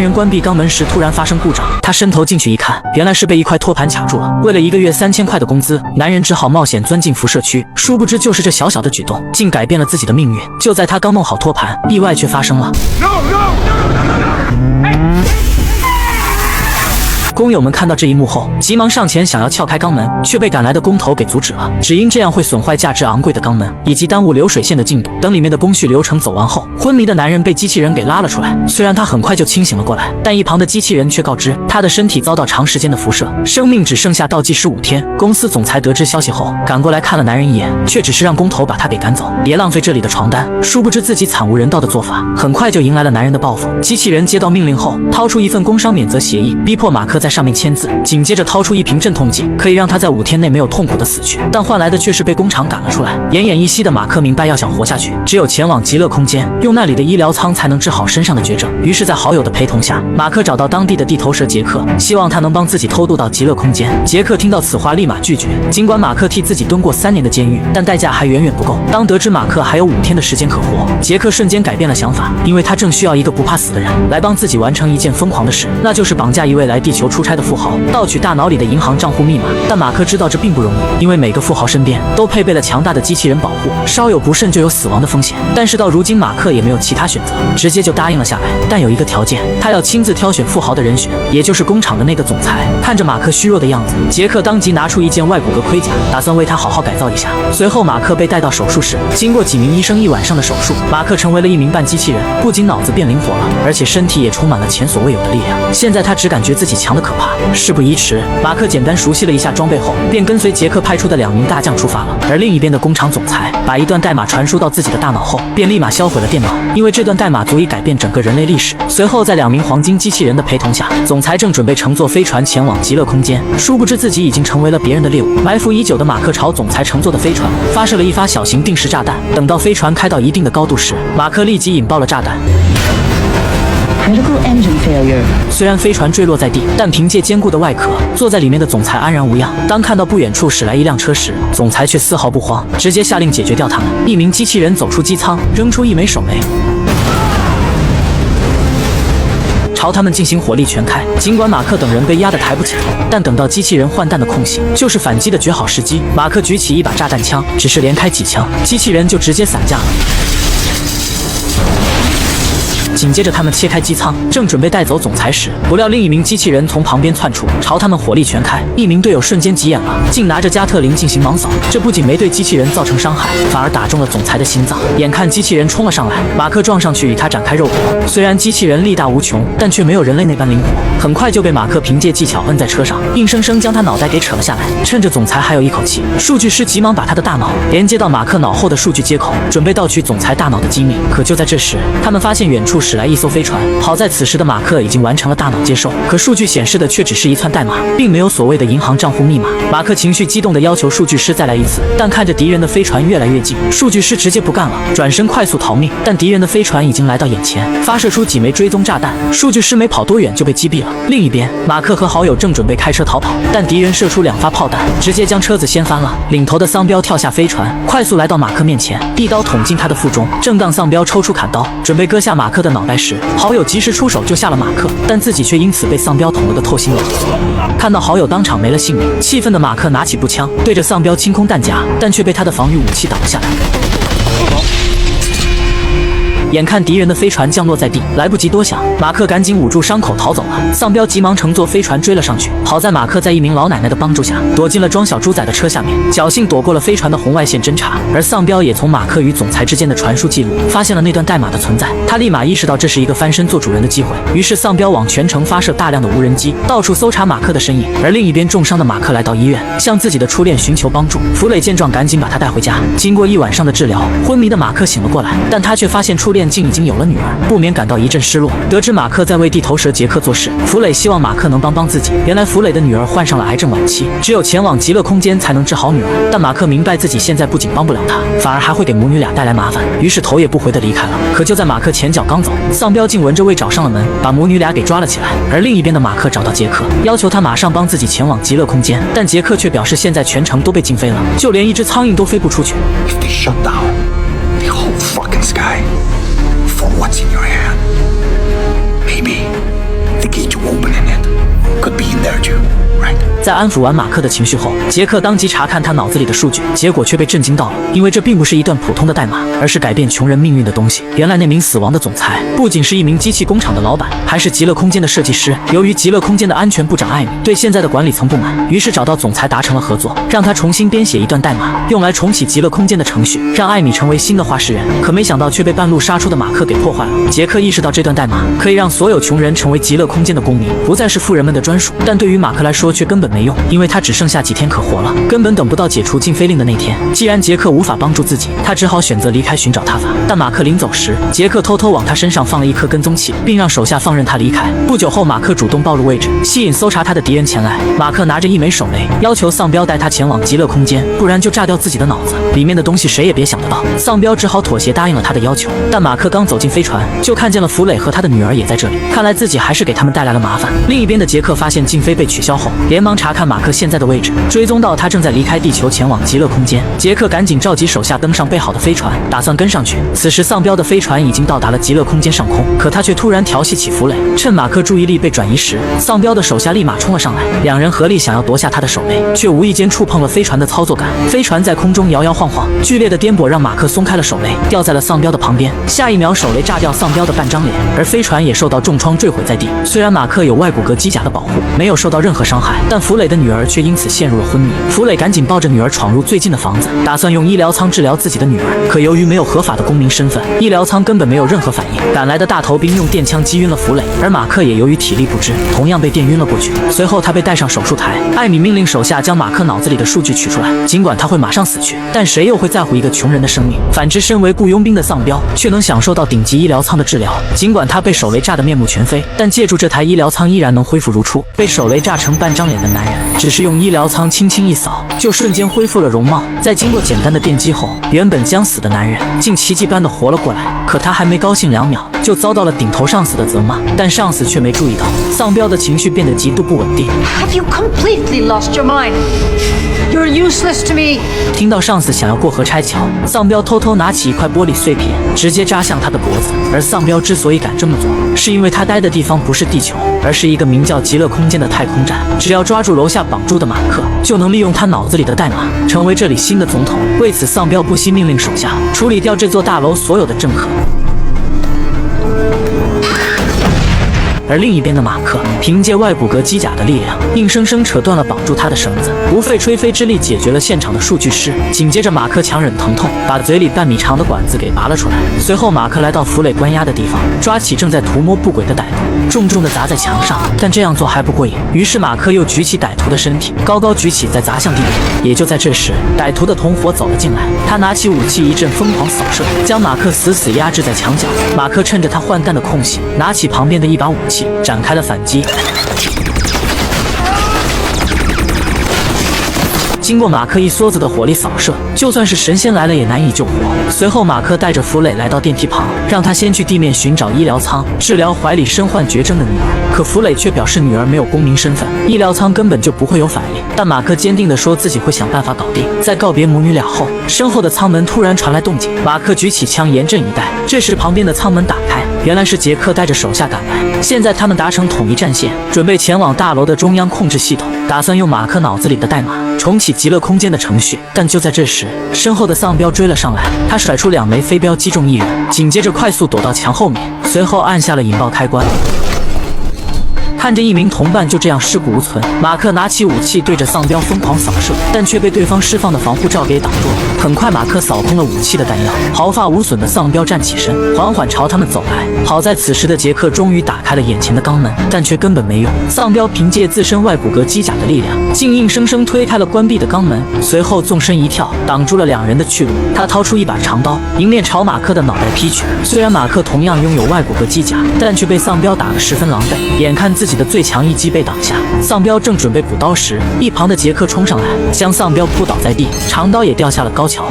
人关闭肛门时突然发生故障，他伸头进去一看，原来是被一块托盘卡住了。为了1个月3000块的工资，男人只好冒险钻进辐射区。殊不知，就是这小小的举动，竟改变了自己的命运。就在他刚弄好托盘，意外却发生了。工友们看到这一幕后，急忙上前想要撬开肛门，却被赶来的工头给阻止了。只因这样会损坏价值昂贵的肛门，以及耽误流水线的进度。等里面的工序流程走完后，昏迷的男人被机器人给拉了出来。虽然他很快就清醒了过来，但一旁的机器人却告知他的身体遭到长时间的辐射，生命只剩下倒计时5天。公司总裁得知消息后，赶过来看了男人一眼，却只是让工头把他给赶走，别浪费这里的床单。殊不知自己惨无人道的做法，很快就迎来了男人的报复。机器人接到命令后，掏出一份工伤免责协议，逼迫马克在上面签字，紧接着掏出一瓶镇痛剂，可以让他在5天内没有痛苦的死去，但换来的却是被工厂赶了出来。奄奄一息的马克明白，要想活下去，只有前往极乐空间，用那里的医疗舱才能治好身上的绝症。于是，在好友的陪同下，马克找到当地的地头蛇杰克，希望他能帮自己偷渡到极乐空间。杰克听到此话，立马拒绝。尽管马克替自己蹲过3年的监狱，但代价还远远不够。当得知马克还有5天的时间可活，杰克瞬间改变了想法，因为他正需要一个不怕死的人来帮自己完成一件疯狂的事，那就是绑架一位来地球出差的富豪，盗取大脑里的银行账户密码。但马克知道这并不容易，因为每个富豪身边都配备了强大的机器人保护，稍有不慎就有死亡的风险。但是到如今，马克也没有其他选择，直接就答应了下来。但有一个条件，他要亲自挑选富豪的人选，也就是工厂的那个总裁。看着马克虚弱的样子，杰克当即拿出一件外骨骼盔甲，打算为他好好改造一下。随后，马克被带到手术室，经过几名医生1晚上的手术，马克成为了一名半机器人，不仅脑子变灵活了，而且身体也充满了前所未有的力量。现在他只感觉自己强得可怕。事不宜迟，马克简单熟悉了一下装备后，便跟随杰克派出的2名大将出发了。而另一边的工厂总裁把一段代码传输到自己的大脑后，便立马销毁了电脑，因为这段代码足以改变整个人类历史。随后，在2名黄金机器人的陪同下，总裁正准备乘坐飞船前往极乐空间，殊不知自己已经成为了别人的猎物。埋伏已久的马克朝总裁乘坐的飞船发射了一发小型定时炸弹。等到飞船开到一定的高度时，马克立即引爆了炸弹。Critical engine failure。虽然飞船坠落在地，但凭借坚固的外壳，坐在里面的总裁安然无恙。当看到不远处驶来一辆车时，总裁却丝毫不慌，直接下令解决掉他们。一名机器人走出机舱，扔出一枚手雷，朝他们进行火力全开。尽管马克等人被压得抬不起头，但等到机器人换弹的空隙，就是反击的绝好时机。马克举起一把炸弹枪，只是连开几枪，机器人就直接散架了。紧接着，他们切开机舱，正准备带走总裁时，不料另一名机器人从旁边窜出，朝他们火力全开。一名队友瞬间急眼了，竟拿着加特林进行盲扫。这不仅没对机器人造成伤害，反而打中了总裁的心脏。眼看机器人冲了上来，马克撞上去与他展开肉搏。虽然机器人力大无穷，但却没有人类那般灵活，很快就被马克凭借技巧摁在车上，硬生生将他脑袋给扯了下来。趁着总裁还有一口气，数据师急忙把他的大脑连接到马克脑后的数据接口，准备盗取总裁大脑的机密。可就在这时，他们发现远处驶来一艘飞船。好在此时的马克已经完成了大脑接收，可数据显示的却只是一串代码，并没有所谓的银行账户密码。马克情绪激动地要求数据师再来一次，但看着敌人的飞船越来越近，数据师直接不干了，转身快速逃命。但敌人的飞船已经来到眼前，发射出几枚追踪炸弹，数据师没跑多远就被击毙了。另一边，马克和好友正准备开车逃跑，但敌人射出2发炮弹，直接将车子掀翻了。领头的丧彪跳下飞船，快速来到马克面前，一刀捅进他的腹中。正当丧彪抽出砍刀准备割下马克的脑袋时，好友及时出手救下了马克，但自己却因此被丧彪捅了个透心冷。看到好友当场没了性命，气愤的马克拿起步枪对着丧彪清空弹夹，但却被他的防御武器挡了下来。眼看敌人的飞船降落在地，来不及多想，马克赶紧捂住伤口逃走了。丧彪急忙乘坐飞船追了上去，好在马克在一名老奶奶的帮助下，躲进了装小猪仔的车下面，侥幸躲过了飞船的红外线侦察。而丧彪也从马克与总裁之间的传输记录发现了那段代码的存在，他立马意识到这是一个翻身做主人的机会，于是丧彪往全城发射大量的无人机，到处搜查马克的身影。而另一边重伤的马克来到医院，向自己的初恋寻求帮助。弗磊见状赶紧把他带回家。经过1晚上的治疗，昏迷的马克醒了过来，但他却发现初恋竟已经有了女儿，不免感到一阵失落。得知马克在为地头蛇杰克做事，弗磊希望马克能帮自己。原来弗磊的女儿患上了癌症晚期，只有前往极乐空间才能治好女儿。但马克明白自己现在不仅帮不了她，反而还会给母女俩带来麻烦，于是头也不回地离开了。可就在马克前脚刚走，丧彪竟闻着味找上了门，把母女俩给抓了起来。而另一边的马克找到杰克，要求他马上帮自己前往极乐空间，但杰克却表示现在全城都被禁飞了，就连一只苍蝇都飞不出去。Shut down the whole fucking sky for what's in your hand. Maybe 在安抚完马克的情绪后，杰克当即查看他脑子里的数据，结果却被震惊到了，因为这并不是一段普通的代码，而是改变穷人命运的东西。原来那名死亡的总裁不仅是一名机器工厂的老板，还是极乐空间的设计师。由于极乐空间的安全部长艾米对现在的管理层不满，于是找到总裁达成了合作，让他重新编写一段代码，用来重启极乐空间的程序，让艾米成为新的话事人。可没想到却被半路杀出的马克给破坏了。杰克意识到这段代码可以让所有穷人成为极乐空间的公民，不再是富人们的专属，但对于马克来说却根本没用，因为他只剩下几天可活了，根本等不到解除禁飞令的那天。既然杰克无法帮助自己，他只好选择离开寻找他法。但马克临走时，杰克偷偷往他身上放了一颗跟踪器，并让手下放任他离开。不久后，马克主动暴露位置，吸引搜查他的敌人前来。马克拿着一枚手雷，要求丧彪带他前往极乐空间，不然就炸掉自己的脑子，里面的东西谁也别想得到。丧彪只好妥协答应了他的要求。但马克刚走进飞船，就看见了弗蕾和他的女儿也在这里，看来自己还是给他们带来了麻烦。另一边的杰克发现禁飞被取消后，连忙查看马克现在的位置，追踪到他正在离开地球前往极乐空间。杰克赶紧召集手下登上备好的飞船，打算跟上去。此时丧彪的飞船已经到达了极乐空间上空，可他却突然调戏起弗蕾。趁马克注意力被转移时，丧彪的手下立马冲了上来，两人合力想要夺下他的手雷，却无意间触碰了飞船的操作杆。飞船在空中摇摇晃晃，剧烈的颠簸让马克松开了手雷，掉在了丧彪的旁边。下一秒，手雷炸掉丧彪的半张脸，而飞船也受到重创坠毁在地。虽然马克有外骨骼机甲的保护，没有受到任何伤害，但弗蕾的女儿却因此陷入了昏迷。弗蕾赶紧抱着女儿闯入最近的房子，打算用医疗舱治疗自己的女儿。可由于没有合法的公民身份，医疗舱根本没有任何反应。赶来的大头兵用电枪击晕了弗蕾，而马克也由于体力不支，同样被电晕了过去。随后他被带上手术台，艾米命令手下将马克脑子里的数据取出来。尽管他会马上死去，但谁又会在乎一个穷人的生命？反之，身为雇佣兵的丧彪却能享受到顶级医疗舱的治疗。尽管他被手雷炸得面目全非，但借助这台医疗舱依然能恢复如初。被手雷炸成半张脸的男人，只是用医疗舱轻轻一扫，就瞬间恢复了容貌。在经过简单的电击后，原本将死的男人竟奇迹般的活了过来。可他还没高兴2秒，就遭到了顶头上司的责骂，但上司却没注意到，丧彪的情绪变得极度不稳定。Have you completely lost your mind? You're useless to me. 听到上司想要过河拆桥，丧彪偷偷拿起一块玻璃碎片，直接扎向他的脖子。而丧彪之所以敢这么做，是因为他待的地方不是地球，而是一个名叫极乐空间的太空站。只要抓住楼下绑住的马克，就能利用他脑子里的代码，成为这里新的总统。为此，丧彪不惜命令手下处理掉这座大楼所有的政客。而另一边的马克凭借外骨骼机甲的力量，硬生生扯断了绑住他的绳子，不费吹灰之力解决了现场的数据师。紧接着，马克强忍疼痛，把嘴里半米长的管子给拔了出来。随后，马克来到弗蕾关押的地方，抓起正在图谋不轨的歹徒，重重地砸在墙上。但这样做还不过瘾，于是马克又举起歹徒的身体，高高举起，再砸向地面。也就在这时，歹徒的同伙走了进来，他拿起武器一阵疯狂扫射，将马克死死压制在墙角。马克趁着他换弹的空隙，拿起旁边的一把武器，展开了反击。经过马克一梭子的火力扫射，就算是神仙来了也难以救活。随后，马克带着弗蕾来到电梯旁，让他先去地面寻找医疗舱，治疗怀里身患绝症的女儿。可弗蕾却表示女儿没有公民身份，医疗舱根本就不会有反应。但马克坚定地说自己会想办法搞定。在告别母女俩后，身后的舱门突然传来动静，马克举起枪严阵以待。这时，旁边的舱门打开，原来是杰克带着手下赶来。现在他们达成统一战线，准备前往大楼的中央控制系统，打算用马克脑子里的代码重启极乐空间的程序。但就在这时，身后的丧彪追了上来，他甩出2枚飞镖击中一人，紧接着快速躲到墙后面，随后按下了引爆开关。看着一名同伴就这样尸骨无存，马克拿起武器对着丧彪疯狂扫射，但却被对方释放的防护罩给挡住了。很快，马克扫空了武器的弹药，毫发无损的丧彪站起身，缓缓朝他们走来。好在此时的杰克终于打开了眼前的肛门，但却根本没用。丧彪凭借自身外骨骼机甲的力量，竟硬生生推开了关闭的肛门，随后纵身一跳，挡住了2人的去路。他掏出一把长刀，迎面朝马克的脑袋劈去。虽然马克同样拥有外骨骼机甲，但却被丧彪打得十分狼狈。眼看自己的最强一击被挡下，丧彪正准备补刀时，一旁的杰克冲上来，将丧彪扑倒在地，长刀也掉下了高桥。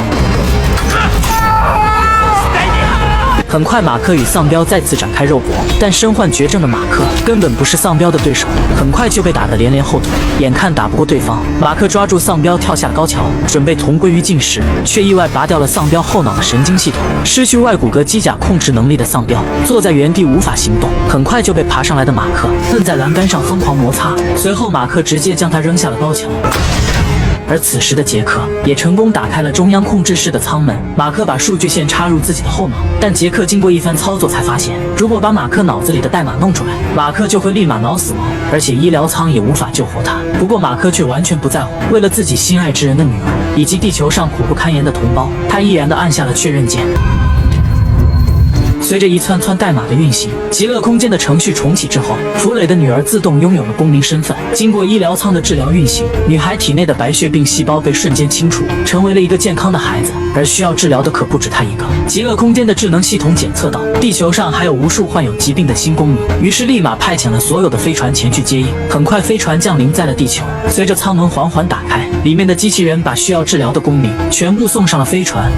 很快，马克与丧彪再次展开肉搏，但身患绝症的马克根本不是丧彪的对手，很快就被打得连连后退。眼看打不过对方，马克抓住丧彪跳下高桥，准备同归于尽时，却意外拔掉了丧彪后脑的神经系统。失去外骨骼机甲控制能力的丧彪坐在原地无法行动，很快就被爬上来的马克摁在栏杆上疯狂摩擦，随后马克直接将他扔下了高桥。而此时的杰克也成功打开了中央控制室的舱门，马克把数据线插入自己的后脑，但杰克经过一番操作才发现，如果把马克脑子里的代码弄出来，马克就会立马脑死亡，而且医疗舱也无法救活他。不过马克却完全不在乎，为了自己心爱之人的女儿以及地球上苦不堪言的同胞，他毅然地按下了确认键。随着一串串代码的运行，极乐空间的程序重启之后，弗蕾的女儿自动拥有了公民身份。经过医疗舱的治疗运行，女孩体内的白血病细胞被瞬间清除，成为了一个健康的孩子。而需要治疗的可不止她一个。极乐空间的智能系统检测到地球上还有无数患有疾病的新公民，于是立马派遣了所有的飞船前去接应。很快，飞船降临在了地球。随着舱门缓缓打开，里面的机器人把需要治疗的公民全部送上了飞船。